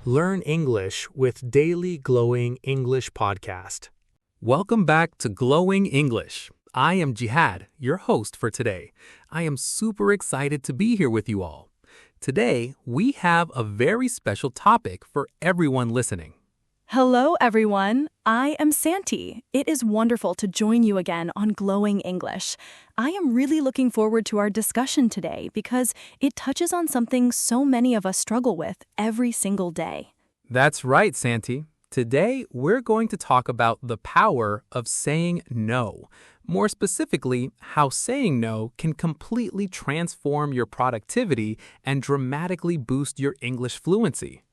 Learn English with Daily Glowing English Podcast. Welcome back to Glowing English. I am Jihad, your host for today. I am super excited to be here with you all. Today, we have a very special topic for everyone listening. Hello, everyone. I am Santi. It is wonderful to join you again on Glowing English. I am really looking forward to our discussion today because it touches on something so many of us struggle with every single day. That's right, Santi. Today, we're going to talk about the power of saying no. More specifically, how saying no can completely transform your productivity and dramatically boost your English fluency.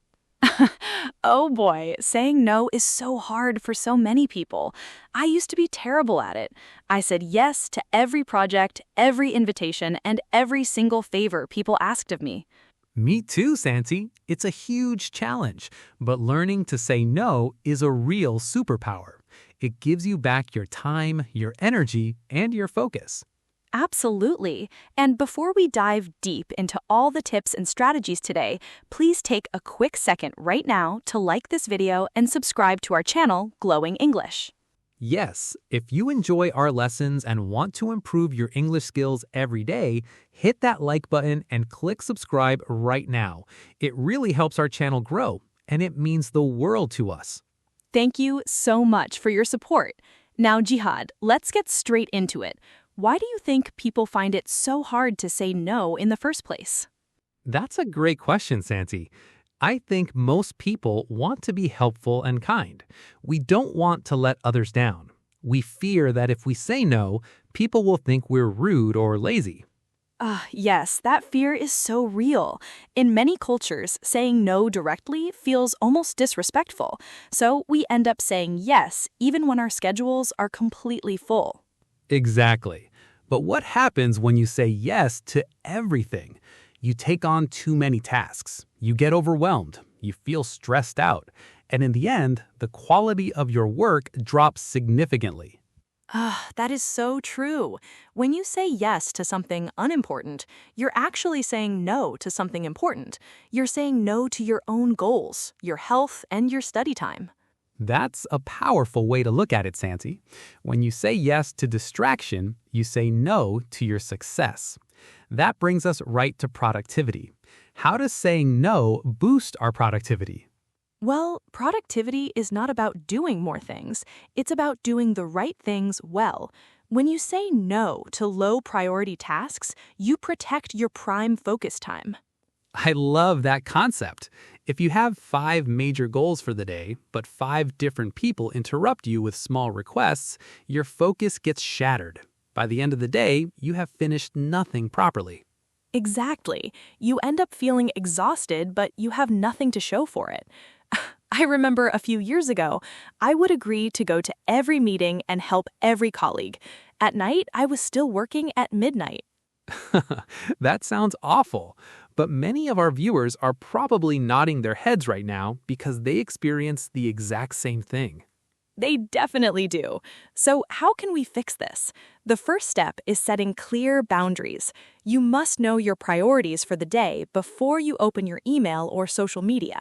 Oh boy, saying no is so hard for so many people. I used to be terrible at it. I said yes to every project, every invitation, and every single favor people asked of me. Me too, Santi. It's a huge challenge, but learning to say no is a real superpower. It gives you back your time, your energy, and your focus. Absolutely. And before we dive deep into all the tips and strategies today, please take a quick second right now to like this video and subscribe to our channel, Glowing English. Yes, if you enjoy our lessons and want to improve your English skills every day, hit that like button and click subscribe right now. It really helps our channel grow, and it means the world to us. Thank you so much for your support. Now, Jihad, let's get straight into it. Why do you think people find it so hard to say no in the first place? That's a great question, Santi. I think most people want to be helpful and kind. We don't want to let others down. We fear that if we say no, people will think we're rude or lazy. Yes, that fear is so real. In many cultures, saying no directly feels almost disrespectful. So we end up saying yes, even when our schedules are completely full. Exactly. But what happens when you say yes to everything? You take on too many tasks. You get overwhelmed. You feel stressed out. And in the end, the quality of your work drops significantly. That is so true. When you say yes to something unimportant, you're actually saying no to something important. You're saying no to your own goals, your health, and your study time. That's a powerful way to look at it, Santi. When you say yes to distraction, you say no to your success. That brings us right to productivity. How does saying no boost our productivity? Well, productivity is not about doing more things. It's about doing the right things well. When you say no to low-priority tasks, you protect your prime focus time. I love that concept. If you have 5 major goals for the day, but 5 different people interrupt you with small requests, your focus gets shattered. By the end of the day, you have finished nothing properly. Exactly. You end up feeling exhausted, but you have nothing to show for it. I remember a few years ago, I would agree to go to every meeting and help every colleague. At night, I was still working at midnight. That sounds awful, but many of our viewers are probably nodding their heads right now because they experience the exact same thing. They definitely do. So how can we fix this? The first step is setting clear boundaries. You must know your priorities for the day before you open your email or social media.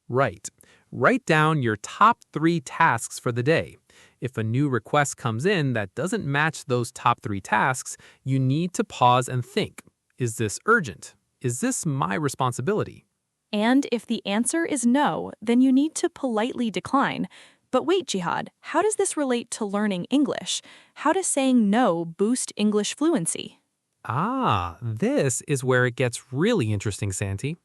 Right. Write down your top 3 tasks for the day. If a new request comes in that doesn't match those top 3 tasks, you need to pause and think, is this urgent? Is this my responsibility? And if the answer is no, then you need to politely decline. But wait, Jihad, how does this relate to learning English? How does saying no boost English fluency? This is where it gets really interesting, Santi.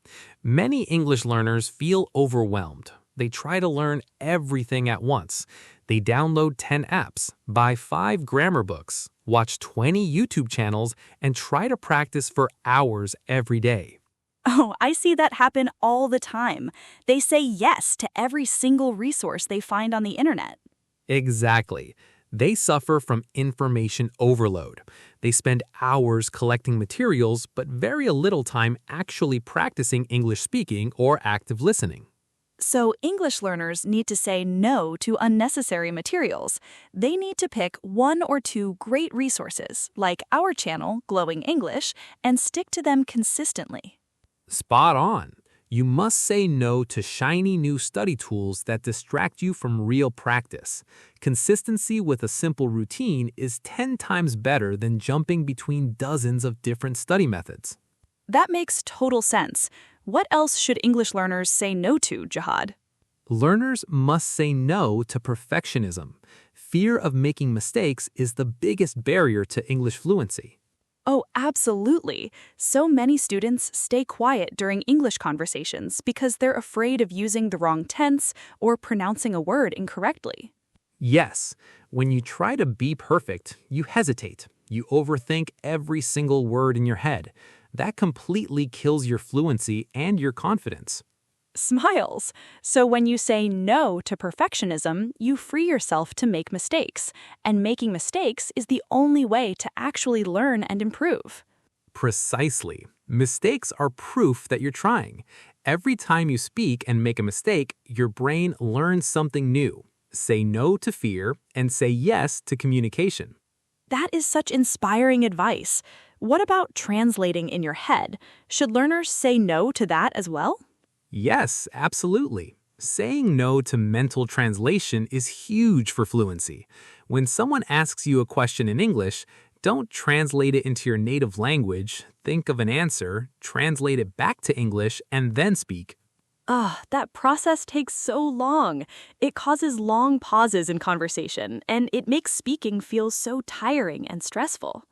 Many English learners feel overwhelmed. They try to learn everything at once. They download 10 apps, buy 5 grammar books, watch 20 YouTube channels, and try to practice for hours every day. Oh, I see that happen all the time. They say yes to every single resource they find on the internet. Exactly. They suffer from information overload. They spend hours collecting materials, but very little time actually practicing English speaking or active listening. So English learners need to say no to unnecessary materials. They need to pick 1 or 2 great resources, like our channel, Glowing English, and stick to them consistently. Spot on. You must say no to shiny new study tools that distract you from real practice. Consistency with a simple routine is 10 times better than jumping between dozens of different study methods. That makes total sense. What else should English learners say no to, Jihad? Learners must say no to perfectionism. Fear of making mistakes is the biggest barrier to English fluency. Oh, absolutely. So many students stay quiet during English conversations because they're afraid of using the wrong tense or pronouncing a word incorrectly. Yes, when you try to be perfect, you hesitate. You overthink every single word in your head. That completely kills your fluency and your confidence. Smiles. So when you say no to perfectionism, you free yourself to make mistakes. And making mistakes is the only way to actually learn and improve. Precisely. Mistakes are proof that you're trying. Every time you speak and make a mistake, your brain learns something new. Say no to fear and say yes to communication. That is such inspiring advice. What about translating in your head? Should learners say no to that as well? Yes, absolutely. Saying no to mental translation is huge for fluency. When someone asks you a question in English, don't translate it into your native language. Think of an answer, translate it back to English, and then speak. That process takes so long. It causes long pauses in conversation, and it makes speaking feel so tiring and stressful.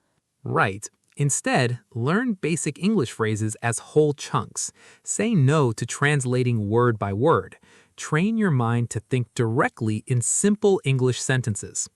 Right. Instead, learn basic English phrases as whole chunks. Say no to translating word by word. Train your mind to think directly in simple English sentences.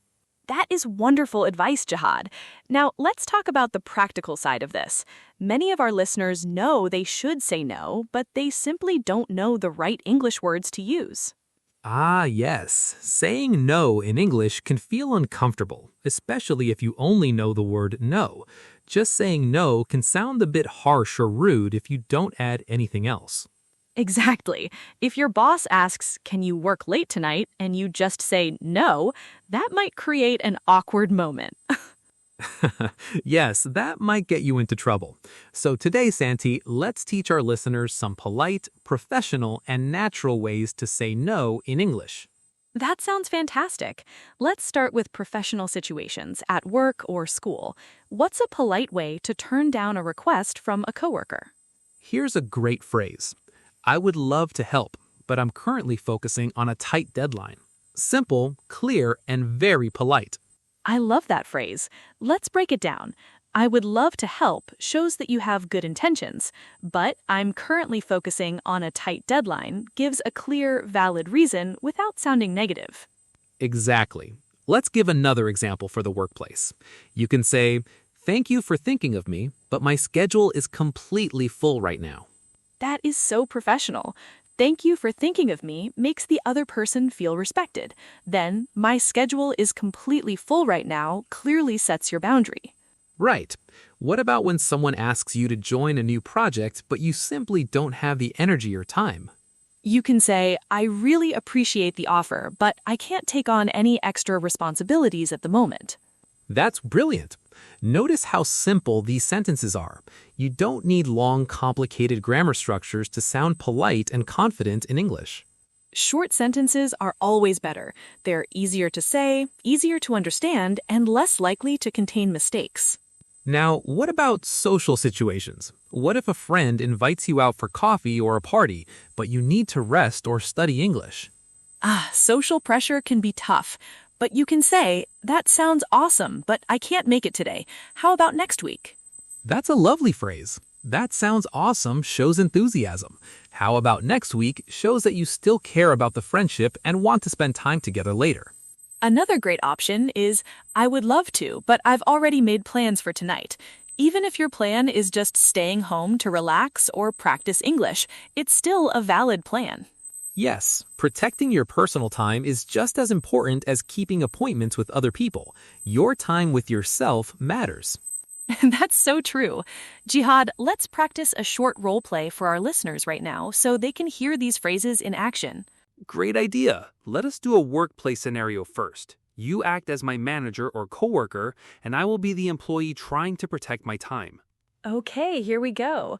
That is wonderful advice, Jihad. Now, let's talk about the practical side of this. Many of our listeners know they should say no, but they simply don't know the right English words to use. Ah, yes. Saying no in English can feel uncomfortable, especially if you only know the word no. Just saying no can sound a bit harsh or rude if you don't add anything else. Exactly. If your boss asks, "Can you work late tonight?" and you just say no, that might create an awkward moment. Yes, that might get you into trouble. So today, Santi, let's teach our listeners some polite, professional, and natural ways to say no in English. That sounds fantastic. Let's start with professional situations at work or school. What's a polite way to turn down a request from a coworker? Here's a great phrase. I would love to help, but I'm currently focusing on a tight deadline. Simple, clear, and very polite. I love that phrase. Let's break it down. I would love to help shows that you have good intentions, but I'm currently focusing on a tight deadline gives a clear, valid reason without sounding negative. Exactly. Let's give another example for the workplace. You can say, "Thank you for thinking of me, but my schedule is completely full right now." That is so professional. Thank you for thinking of me makes the other person feel respected. Then, my schedule is completely full right now clearly sets your boundary. Right. What about when someone asks you to join a new project, but you simply don't have the energy or time? You can say, "I really appreciate the offer, but I can't take on any extra responsibilities at the moment." That's brilliant. Notice how simple these sentences are. You don't need long, complicated grammar structures to sound polite and confident in English. Short sentences are always better. They're easier to say, easier to understand, and less likely to contain mistakes. Now, what about social situations? What if a friend invites you out for coffee or a party, but you need to rest or study English? Social pressure can be tough, but you can say, "That sounds awesome, but I can't make it today. How about next week?" That's a lovely phrase. That sounds awesome shows enthusiasm. How about next week shows that you still care about the friendship and want to spend time together later. Another great option is, "I would love to, but I've already made plans for tonight." Even if your plan is just staying home to relax or practice English, it's still a valid plan. Yes, protecting your personal time is just as important as keeping appointments with other people. Your time with yourself matters. That's so true. Jihad, let's practice a short role play for our listeners right now so they can hear these phrases in action. Great idea. Let us do a workplace scenario first. You act as my manager or coworker, and I will be the employee trying to protect my time. Okay, here we go.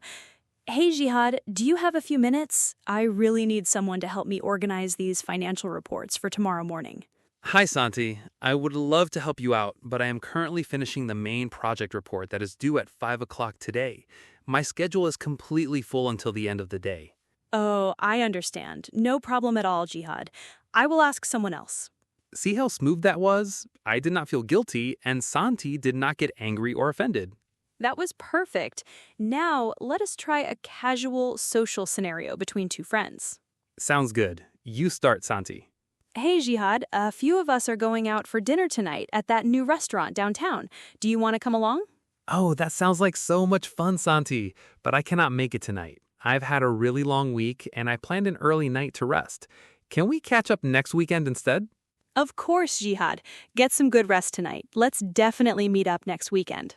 Hey Jihad, do you have a few minutes? I really need someone to help me organize these financial reports for tomorrow morning. Hi, Santi. I would love to help you out, but I am currently finishing the main project report that is due at 5 o'clock today. My schedule is completely full until the end of the day. Oh, I understand. No problem at all, Jihad. I will ask someone else. See how smooth that was? I did not feel guilty, and Santi did not get angry or offended. That was perfect. Now, let us try a casual social scenario between two friends. Sounds good. You start, Santi. Hey Jihad, a few of us are going out for dinner tonight at that new restaurant downtown. Do you want to come along? Oh, that sounds like so much fun, Santi, but I cannot make it tonight. I've had a really long week, and I planned an early night to rest. Can we catch up next weekend instead? Of course, Jihad. Get some good rest tonight. Let's definitely meet up next weekend.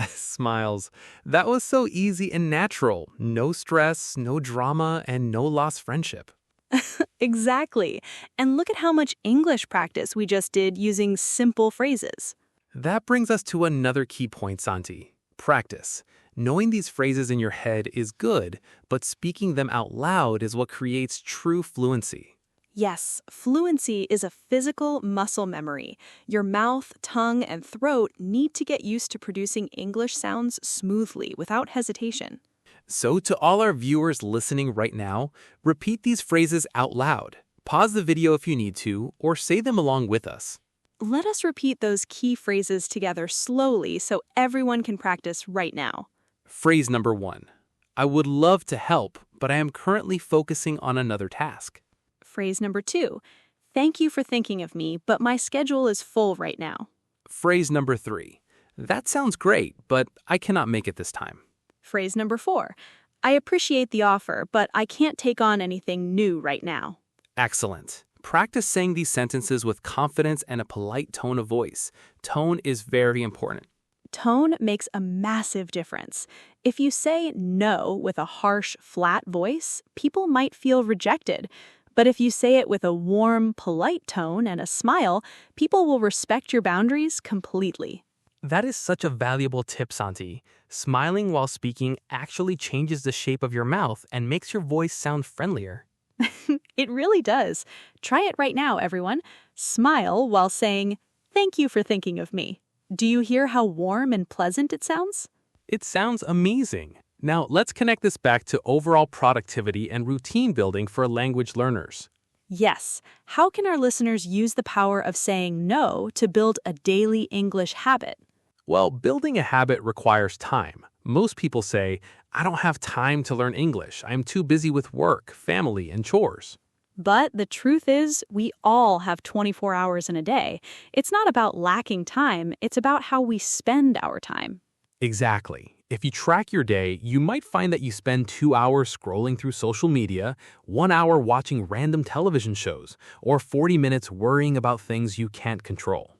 Smiles. That was so easy and natural. No stress, no drama, and no lost friendship. Exactly. And look at how much English practice we just did using simple phrases. That brings us to another key point, Santi. Practice. Knowing these phrases in your head is good, but speaking them out loud is what creates true fluency. Yes, fluency is a physical muscle memory. Your mouth, tongue, and throat need to get used to producing English sounds smoothly without hesitation. So, to all our viewers listening right now, repeat these phrases out loud. Pause the video if you need to, or say them along with us. Let us repeat those key phrases together slowly so everyone can practice right now. Phrase number 1. I would love to help, but I am currently focusing on another task. Phrase number 2. Thank you for thinking of me, but my schedule is full right now. Phrase number 3. That sounds great, but I cannot make it this time. Phrase number 4. I appreciate the offer, but I can't take on anything new right now. Excellent. Practice saying these sentences with confidence and a polite tone of voice. Tone is very important. Tone makes a massive difference. If you say no with a harsh, flat voice, people might feel rejected. But if you say it with a warm, polite tone and a smile, people will respect your boundaries completely. That is such a valuable tip, Santi. Smiling while speaking actually changes the shape of your mouth and makes your voice sound friendlier. It really does. Try it right now, everyone. Smile while saying, "Thank you for thinking of me." Do you hear how warm and pleasant it sounds? It sounds amazing. Now, let's connect this back to overall productivity and routine building for language learners. Yes. How can our listeners use the power of saying no to build a daily English habit? Well, building a habit requires time. Most people say, I don't have time to learn English. I'm too busy with work, family, and chores. But the truth is, we all have 24 hours in a day. It's not about lacking time, it's about how we spend our time. Exactly. If you track your day, you might find that you spend 2 hours scrolling through social media, 1 hour watching random television shows, or 40 minutes worrying about things you can't control.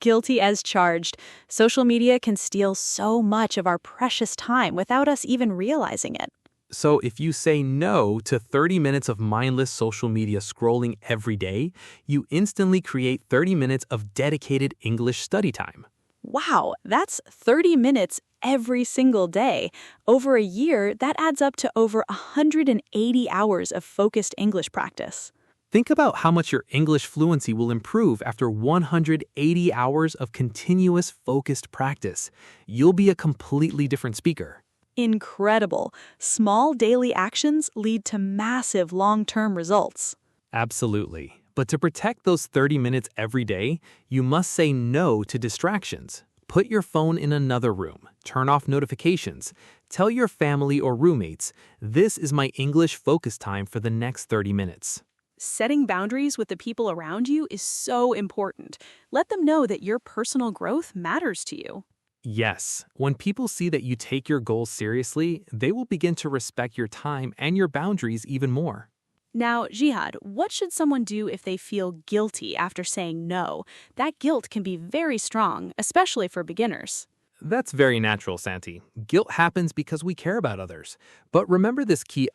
Guilty as charged. Social media can steal so much of our precious time without us even realizing it. So if you say no to 30 minutes of mindless social media scrolling every day, you instantly create 30 minutes of dedicated English study time. Wow, that's 30 minutes every single day. Over a year, that adds up to over 180 hours of focused English practice. Think about how much your English fluency will improve after 180 hours of continuous focused practice. You'll be a completely different speaker. Incredible. Small daily actions lead to massive long-term results. Absolutely. But to protect those 30 minutes every day, you must say no to distractions. Put your phone in another room. Turn off notifications. Tell your family or roommates, this is my English focus time for the next 30 minutes. Setting boundaries with the people around you is so important. Let them know that your personal growth matters to you. Yes, when people see that you take your goals seriously, they will begin to respect your time and your boundaries even more. Now, Jihad, what should someone do if they feel guilty after saying no? That guilt can be very strong, especially for beginners. That's very natural, Santi. Guilt happens because we care about others. But remember this key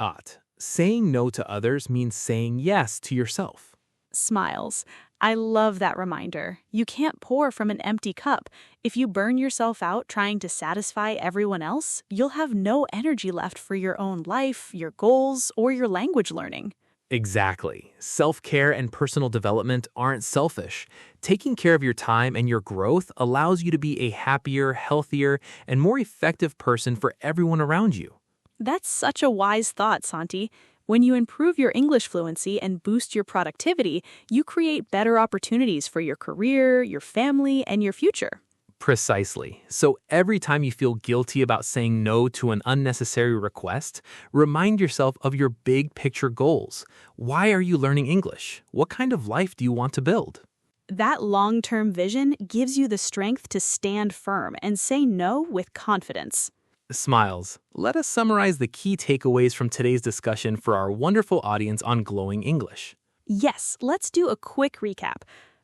saying no to others means saying yes to yourself. Smiles. I love that reminder. You can't pour from an empty cup. If you burn yourself out trying to satisfy everyone else, you'll have no energy left for your own life, your goals, or your language learning. Exactly. Self-care and personal development aren't selfish. Taking care of your time and your growth allows you to be a happier, healthier, and more effective person for everyone around you. That's such a wise thought, Santi. When you improve your English fluency and boost your productivity, you create better opportunities for your career, your family, and your future. Precisely. So every time you feel guilty about saying no to an unnecessary request, remind yourself of your big picture goals. Why are you learning English? What kind of life do you want to build? That long-term vision gives you the strength to stand firm and say no with confidence. Smiles. Let us summarize the key takeaways from today's discussion for our wonderful audience on Glowing English. Yes, let's do a quick recap.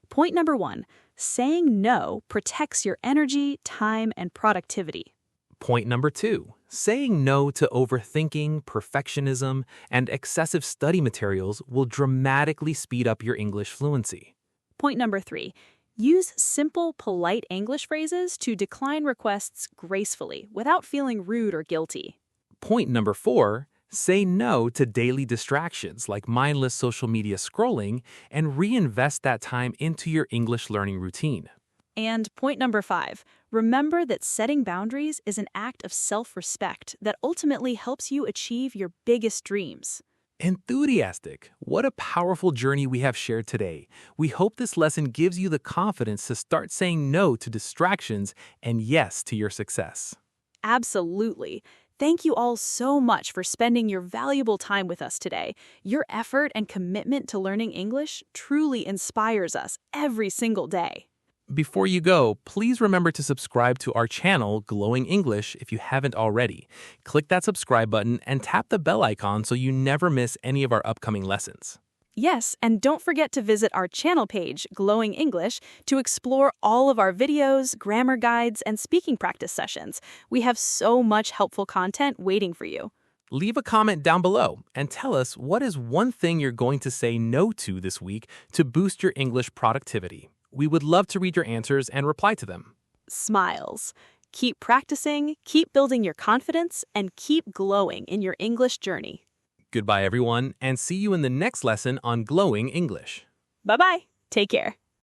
Point number 1, saying no protects your energy, time, and productivity. Point number 2, saying no to overthinking, perfectionism, and excessive study materials will dramatically speed up your English fluency. Point number 3, use simple, polite English phrases to decline requests gracefully without feeling rude or guilty. Point number 4, say no to daily distractions like mindless social media scrolling and reinvest that time into your English learning routine. And point number 5, remember that setting boundaries is an act of self-respect that ultimately helps you achieve your biggest dreams. Enthusiastic! What a powerful journey we have shared today. We hope this lesson gives you the confidence to start saying no to distractions and yes to your success. Absolutely. Thank you all so much for spending your valuable time with us today. Your effort and commitment to learning English truly inspires us every single day. Before you go, please remember to subscribe to our channel, Glowing English, if you haven't already. Click that subscribe button and tap the bell icon so you never miss any of our upcoming lessons. Yes, and don't forget to visit our channel page, Glowing English, to explore all of our videos, grammar guides, and speaking practice sessions. We have so much helpful content waiting for you. Leave a comment down below and tell us what is one thing you're going to say no to this week to boost your English productivity. We would love to read your answers and reply to them. Smiles. Keep practicing, keep building your confidence, and keep glowing in your English journey. Goodbye, everyone, and see you in the next lesson on Glowing English. Bye-bye. Take care.